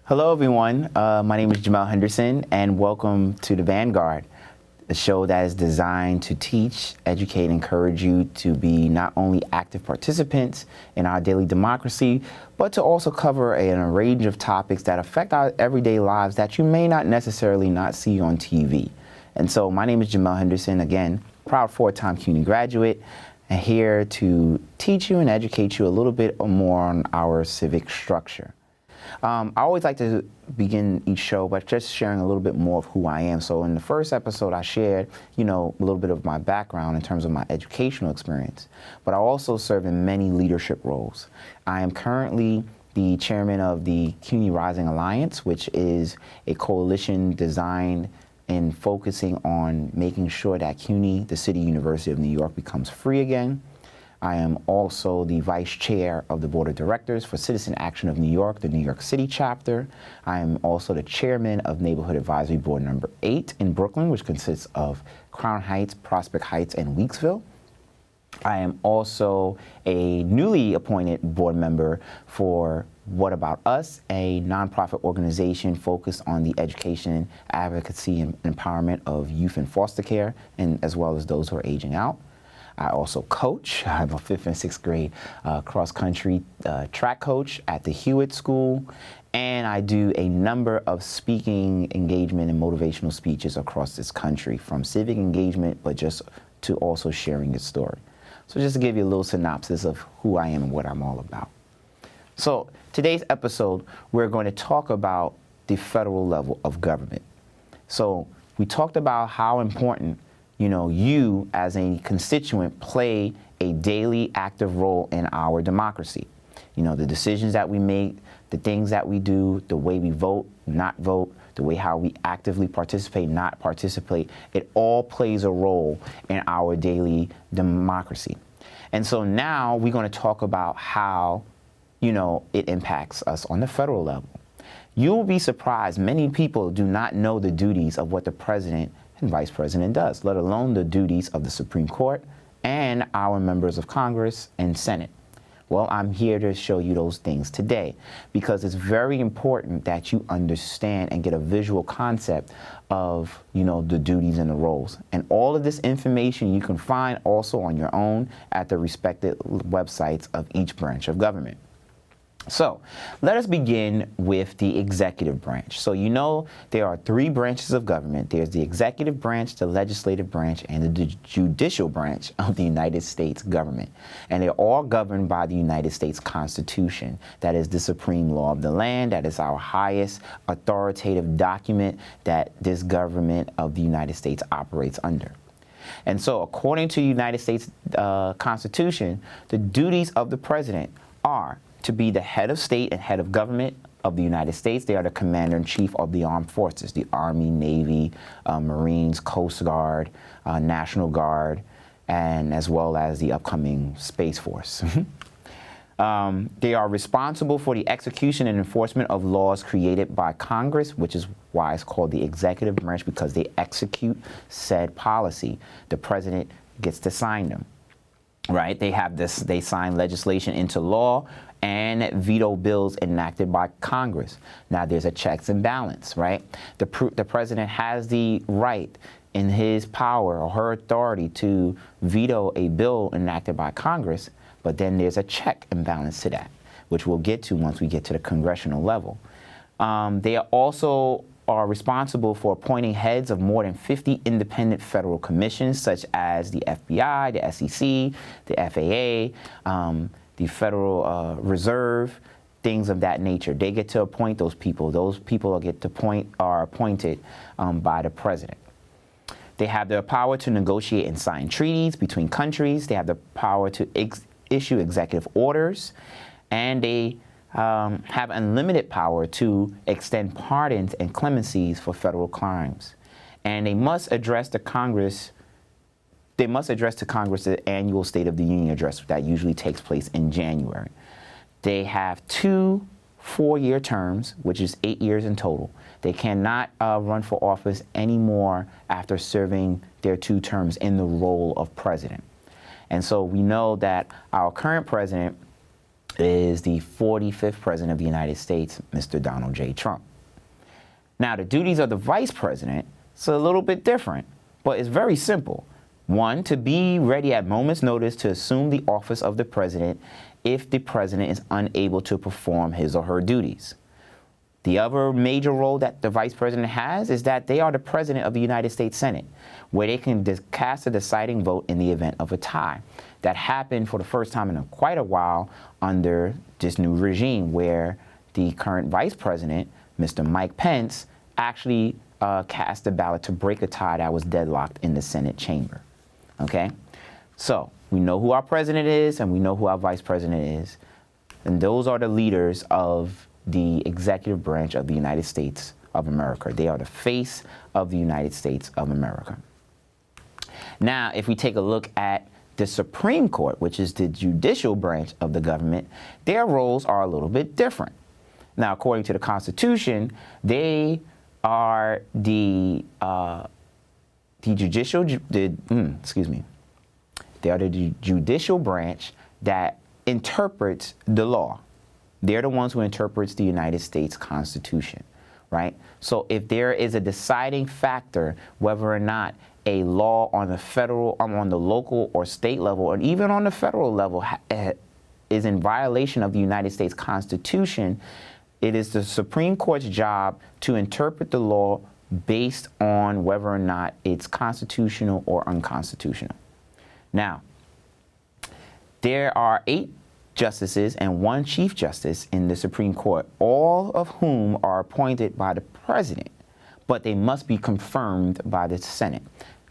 Hello, everyone. My name is Jamell Henderson, and welcome to the Vanguard, a show that is designed to teach, educate, and encourage you to be not only active participants in our daily democracy, but to also cover a range of topics that affect our everyday lives that you may not necessarily not see on TV. And so my name is Jamell Henderson, again, proud four-time CUNY graduate, and here to teach you and educate you a little bit more on our civic structure. I always like to begin each show by just sharing a little bit more of who I am. So in the first episode, I shared, a little bit of my background in terms of my educational experience, but I also serve in many leadership roles. I am currently the chairman of the CUNY Rising Alliance, which is a coalition designed and focusing on making sure that CUNY, the City University of New York, becomes free again. I am also the vice chair of the board of directors for Citizen Action of New York, the New York City chapter. I am also the chairman of Neighborhood Advisory Board number 8 in Brooklyn, which consists of Crown Heights, Prospect Heights, and Weeksville. I am also a newly appointed board member for What About Us, a nonprofit organization focused on the education, advocacy, and empowerment of youth in foster care, and as well as those who are aging out. I also coach. I'm a 5th and 6th grade cross-country track coach at the Hewitt School, and I do a number of speaking engagement and motivational speeches across this country, from civic engagement, but just to also sharing your story. So just to give you a little synopsis of who I am and what I'm all about. So today's episode, we're going to talk about the federal level of government. So we talked about how important you as a constituent play a daily active role in our democracy. The decisions that we make, the things that we do, the way we vote, not vote, the way how we actively participate, not participate, it all plays a role in our daily democracy. And so now we're going to talk about how, it impacts us on the federal level. You'll be surprised, many people do not know the duties of what the president and vice president does, let alone the duties of the Supreme Court and our members of Congress and Senate. Well, I'm here to show you those things today because it's very important that you understand and get a visual concept of, the duties and the roles. And all of this information you can find also on your own at the respective websites of each branch of government. So let us begin with the executive branch. So there are 3 branches of government. There's the executive branch, the legislative branch, and the judicial branch of the United States government. And they're all governed by the United States Constitution. That is the supreme law of the land. That is our highest authoritative document that this government of the United States operates under. And so according to the United States Constitution, the duties of the president are to be the head of state and head of government of the United States. They are the commander-in-chief of the armed forces, the Army, Navy, Marines, Coast Guard, National Guard, and as well as the upcoming Space Force. They are responsible for the execution and enforcement of laws created by Congress, which is why it's called the executive branch, because they execute said policy. The president gets to sign them. Right? They sign legislation into law and veto bills enacted by Congress. Now there's a checks and balance, right? The president has the right in his power or her authority to veto a bill enacted by Congress, but then there's a check and balance to that, which we'll get to once we get to the congressional level. They are responsible for appointing heads of more than 50 independent federal commissions, such as the FBI, the SEC, the FAA, the Federal Reserve, things of that nature. They get to appoint those people. Those people are appointed by the president. They have the power to negotiate and sign treaties between countries. They have the power to issue executive orders, and they have unlimited power to extend pardons and clemencies for federal crimes. And they must address to Congress the annual State of the Union address that usually takes place in January. They have 2 4-year terms, which is 8 years in total. They cannot run for office anymore after serving their 2 terms in the role of president. And so we know that our current president is the 45th President of the United States, Mr. Donald J. Trump. Now, the duties of the Vice President is a little bit different, but it's very simple. One, to be ready at moment's notice to assume the office of the President if the President is unable to perform his or her duties. The other major role that the Vice President has is that they are the President of the United States Senate, where they can cast a deciding vote in the event of a tie. That happened for the first time in quite a while under this new regime, where the current Vice President, Mr. Mike Pence, actually cast a ballot to break a tie that was deadlocked in the Senate chamber. Okay? So we know who our President is and we know who our Vice President is. And those are the leaders of the executive branch of the United States of America. They are the face of the United States of America. Now, if we take a look at the Supreme Court, which is the judicial branch of the government, their roles are a little bit different. Now, according to the Constitution, they are they are the judicial branch that interprets the law. They're the ones who interprets the United States Constitution, right? So if there is a deciding factor whether or not a law on the federal, on the local or state level, or even on the federal level is in violation of the United States Constitution, it is the Supreme Court's job to interpret the law based on whether or not it's constitutional or unconstitutional. Now, there are 8 justices and 1 Chief Justice in the Supreme Court, all of whom are appointed by the President, but they must be confirmed by the Senate.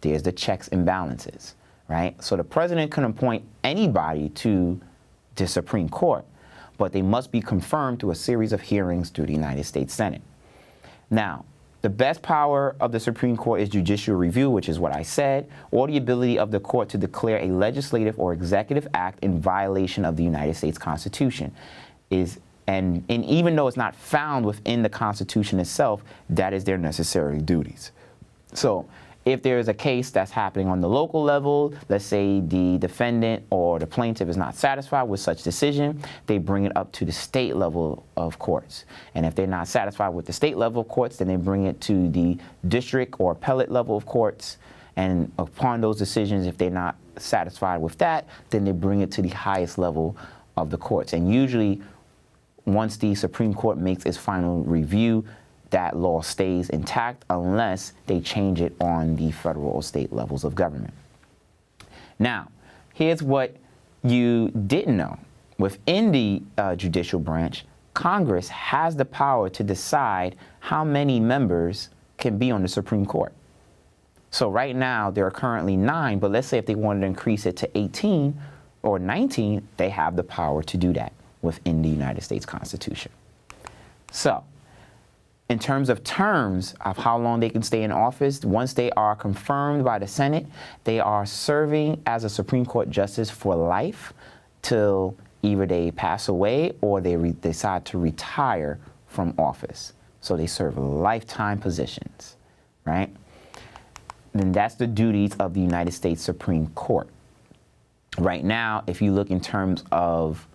There's the checks and balances, right? So the President can appoint anybody to the Supreme Court, but they must be confirmed through a series of hearings through the United States Senate. Now, the best power of the Supreme Court is judicial review, which is what I said, or the ability of the court to declare a legislative or executive act in violation of the United States Constitution. And even though it's not found within the Constitution itself, that is their necessary duties. So if there is a case that's happening on the local level, let's say the defendant or the plaintiff is not satisfied with such decision, they bring it up to the state level of courts. And if they're not satisfied with the state level of courts, then they bring it to the district or appellate level of courts. And upon those decisions, if they're not satisfied with that, then they bring it to the highest level of the courts. And usually, once the Supreme Court makes its final review, that law stays intact unless they change it on the federal or state levels of government. Now, here's what you didn't know. Within the judicial branch, Congress has the power to decide how many members can be on the Supreme Court. So right now, there are currently 9, but let's say if they wanted to increase it to 18 or 19, they have the power to do that within the United States Constitution. So, in terms of terms of how long they can stay in office, once they are confirmed by the Senate, they are serving as a Supreme Court justice for life till either they pass away or they decide to retire from office. So they serve lifetime positions, right? Then that's the duties of the United States Supreme Court. Right now, if you look in terms of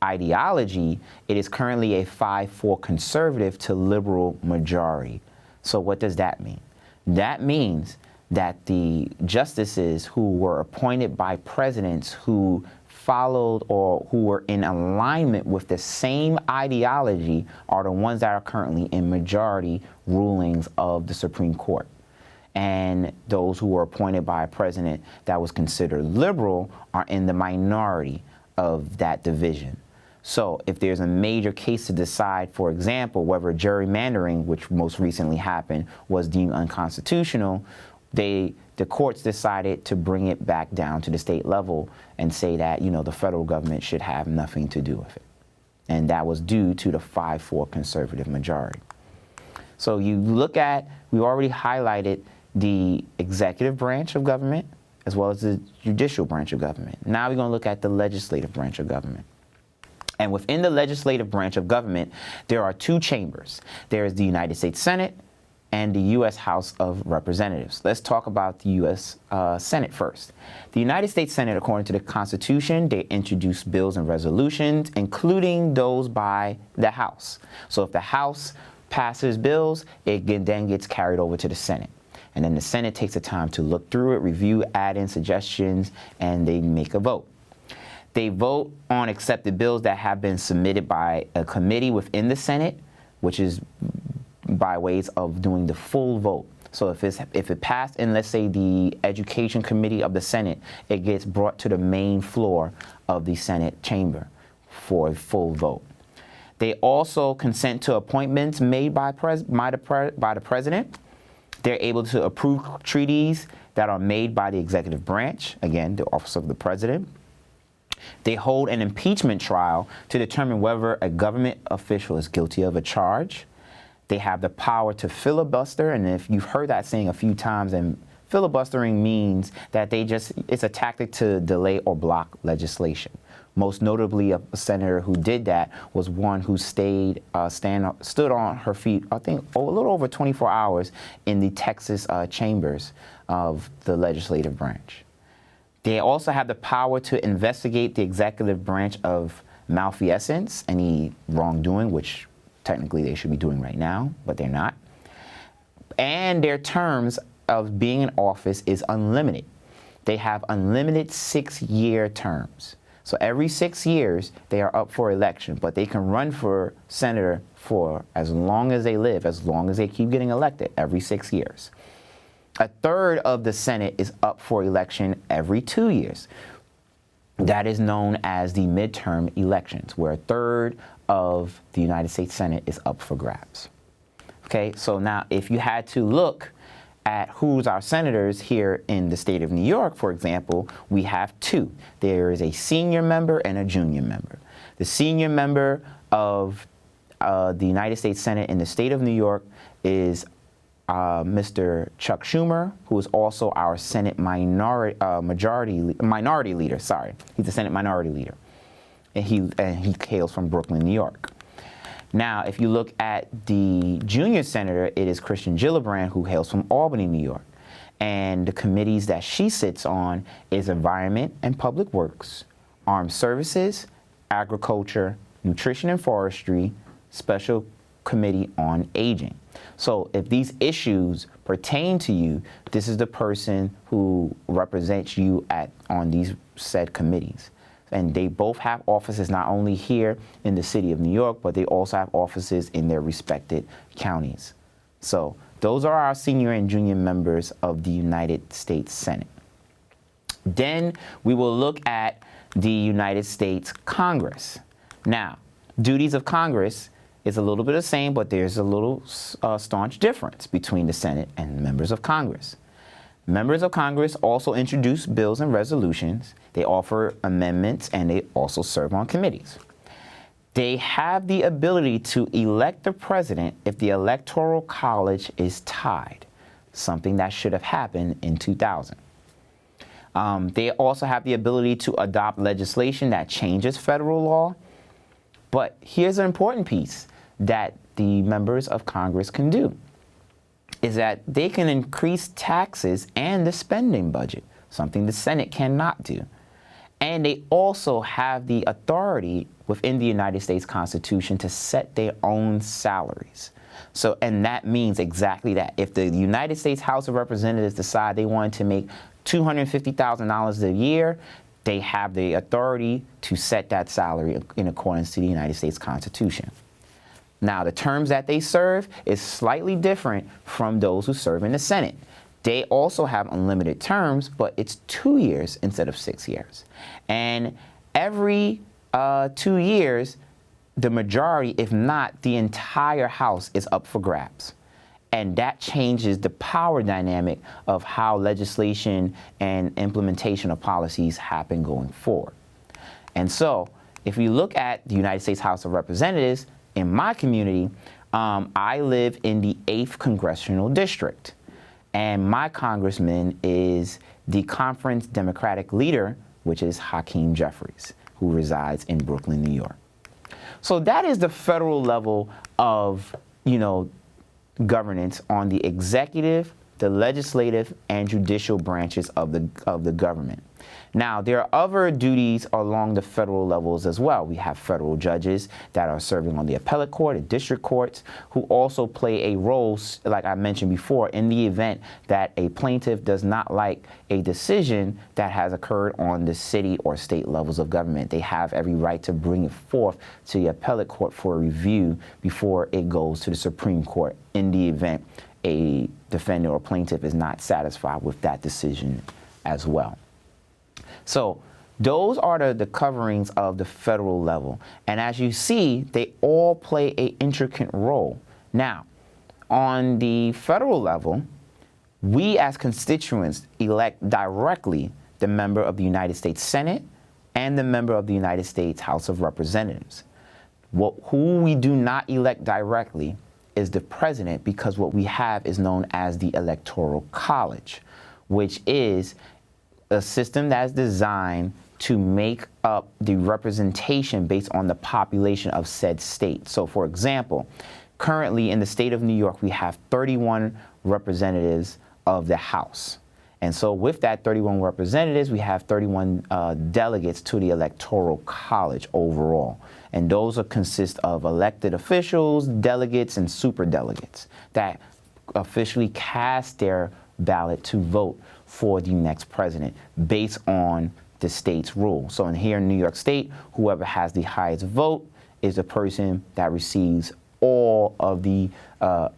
ideology, it is currently a 5-4 conservative to liberal majority. So what does that mean? That means that the justices who were appointed by presidents who followed or who were in alignment with the same ideology are the ones that are currently in majority rulings of the Supreme Court. And those who were appointed by a president that was considered liberal are in the minority of that division. So if there's a major case to decide, for example, whether gerrymandering, which most recently happened, was deemed unconstitutional, the courts decided to bring it back down to the state level and say that, you know, the federal government should have nothing to do with it. And that was due to the 5-4 conservative majority. So you look at, we already highlighted the executive branch of government as well as the judicial branch of government. Now we're going to look at the legislative branch of government. And within the legislative branch of government, there are 2 chambers. There is the United States Senate and the U.S. House of Representatives. Let's talk about the U.S. Senate first. The United States Senate, according to the Constitution, they introduce bills and resolutions, including those by the House. So if the House passes bills, it then gets carried over to the Senate. And then the Senate takes the time to look through it, review, add in suggestions, and they make a vote. They vote on accepted bills that have been submitted by a committee within the Senate, which is by ways of doing the full vote. So if it passed in, let's say, the Education Committee of the Senate, it gets brought to the main floor of the Senate chamber for a full vote. They also consent to appointments made by the president. They're able to approve treaties that are made by the executive branch, again, the office of the president. They hold an impeachment trial to determine whether a government official is guilty of a charge. They have the power to filibuster, and if you've heard that saying a few times, and filibustering means that it's a tactic to delay or block legislation. Most notably, a senator who did that was one who stood on her feet, I think, a little over 24 hours in the Texas chambers of the legislative branch. They also have the power to investigate the executive branch of malfeasance, any wrongdoing, which technically they should be doing right now, but they're not. And their terms of being in office is unlimited. They have unlimited 6-year terms. So every 6 years, they are up for election, but they can run for senator for as long as they live, as long as they keep getting elected every 6 years. A third of the Senate is up for election every 2 years. That is known as the midterm elections, where a third of the United States Senate is up for grabs. Okay, so now if you had to look at who's our senators here in the state of New York, for example, we have 2. There is a senior member and a junior member. The senior member of the United States Senate in the state of New York is Mr. Chuck Schumer, who is also our Senate minority leader. Sorry, he's the Senate minority leader, and he hails from Brooklyn, New York. Now, if you look at the junior senator, it is Kristen Gillibrand, who hails from Albany, New York, and the committees that she sits on is Environment and Public Works, Armed Services, Agriculture, Nutrition and Forestry, Special Committee on Aging. So if these issues pertain to you, this is the person who represents you on these said committees. And they both have offices not only here in the city of New York, but they also have offices in their respected counties. So those are our senior and junior members of the United States Senate. Then we will look at the United States Congress. Now, duties of Congress is a little bit the same, but there's a little staunch difference between the Senate and members of Congress. Members of Congress also introduce bills and resolutions. They offer amendments, and they also serve on committees. They have the ability to elect the president if the Electoral College is tied, something that should have happened in 2000. They also have the ability to adopt legislation that changes federal law. But here's an important piece that the members of Congress can do, is that they can increase taxes and the spending budget, something the Senate cannot do. And they also have the authority within the United States Constitution to set their own salaries. So, and that means exactly that. If the United States House of Representatives decide they wanted to make $250,000 a year, they have the authority to set that salary in accordance to the United States Constitution. Now, the terms that they serve is slightly different from those who serve in the Senate. They also have unlimited terms, but it's 2 years instead of 6 years. And every 2 years, the majority, if not the entire House, is up for grabs. And that changes the power dynamic of how legislation and implementation of policies happen going forward. And so, if we look at the United States House of Representatives, in my community, I live in the 8th Congressional District. And my congressman is the conference Democratic leader, which is Hakeem Jeffries, who resides in Brooklyn, New York. So that is the federal level of, governance on the executive, the legislative, and judicial branches of the government. Now, there are other duties along the federal levels as well. We have federal judges that are serving on the appellate court and district courts who also play a role, like I mentioned before, in the event that a plaintiff does not like a decision that has occurred on the city or state levels of government. They have every right to bring it forth to the appellate court for review before it goes to the Supreme Court in the event a defendant or plaintiff is not satisfied with that decision as well. So those are the coverings of the federal level. And as you see, they all play an intricate role. Now, on the federal level, we as constituents elect directly the member of the United States Senate and the member of the United States House of Representatives. Who we do not elect directly is the president, because what we have is known as the Electoral College, which is a system that is designed to make up the representation based on the population of said state. So, for example, currently in the state of New York, we have 31 representatives of the House. And so with that 31 representatives, we have 31 delegates to the Electoral College overall. And those consist of elected officials, delegates, and superdelegates that officially cast their ballot to vote for the next president based on the state's rule. So here in New York State, whoever has the highest vote is the person that receives all of the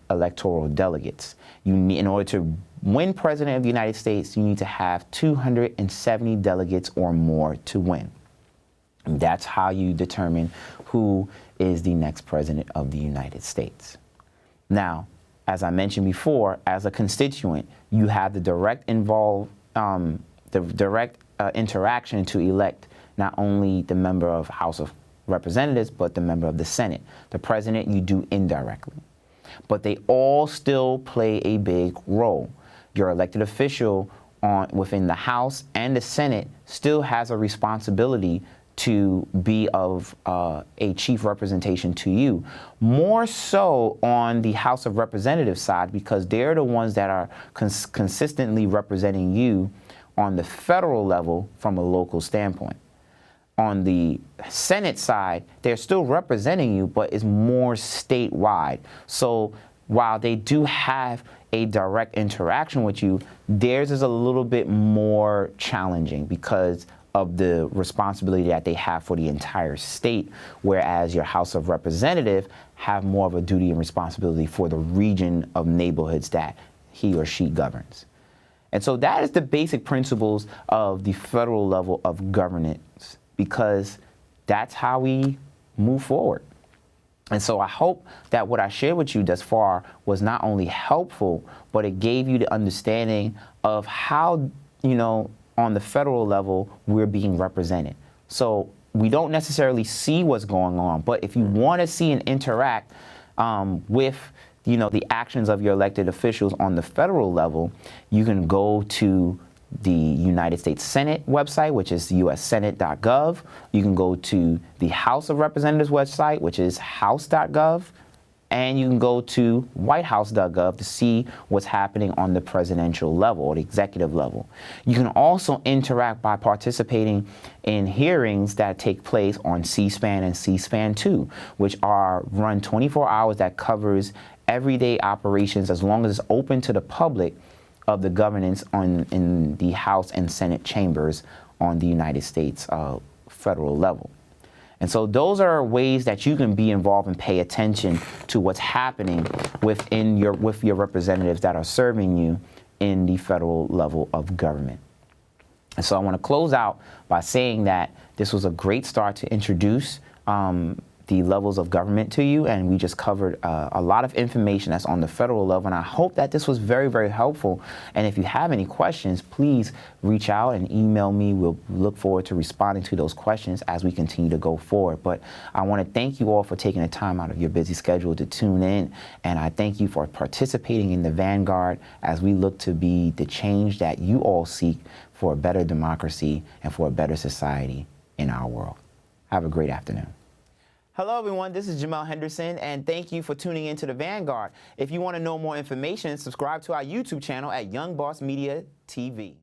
electoral delegates. In order to win president of the United States, you need to have 270 delegates or more to win. And that's how you determine who is the next president of the United States. Now, as I mentioned before, as a constituent, you have the direct interaction to elect not only the member of House of Representatives, but the member of the Senate. The president you do indirectly. But they all still play a big role. Your elected official within the House and the Senate still has a responsibility to be of a chief representation to you. More so on the House of Representatives side, because they're the ones that are consistently representing you on the federal level from a local standpoint. On the Senate side, they're still representing you, but it's more statewide. So while they do have a direct interaction with you, theirs is a little bit more challenging because of the responsibility that they have for the entire state, whereas your House of Representatives have more of a duty and responsibility for the region of neighborhoods that he or she governs. And so that is the basic principles of the federal level of governance, because that's how we move forward. And so I hope that what I shared with you thus far was not only helpful, but it gave you the understanding of how, on the federal level, we're being represented. So we don't necessarily see what's going on, but if you want to see and interact with the actions of your elected officials on the federal level, you can go to the United States Senate website, which is ussenate.gov. You can go to the House of Representatives website, which is house.gov. And you can go to whitehouse.gov to see what's happening on the presidential level or the executive level. You can also interact by participating in hearings that take place on C-SPAN and C-SPAN 2, which are run 24 hours that covers everyday operations as long as it's open to the public of the governance in the House and Senate chambers on the United States federal level. And so those are ways that you can be involved and pay attention to what's happening with your representatives that are serving you in the federal level of government. And so I want to close out by saying that this was a great start to introduce the levels of government to you, and we just covered a lot of information that's on the federal level, and I hope that this was very, very helpful. And if you have any questions, please reach out and email me. We'll look forward to responding to those questions as we continue to go forward. But I want to thank you all for taking the time out of your busy schedule to tune in, and I thank you for participating in the Vanguard as we look to be the change that you all seek for a better democracy and for a better society in our world. Have a great afternoon. Hello, everyone. This is Jamell Henderson, and thank you for tuning in to the Vanguard. If you want to know more information, subscribe to our YouTube channel at Young Boss Media TV.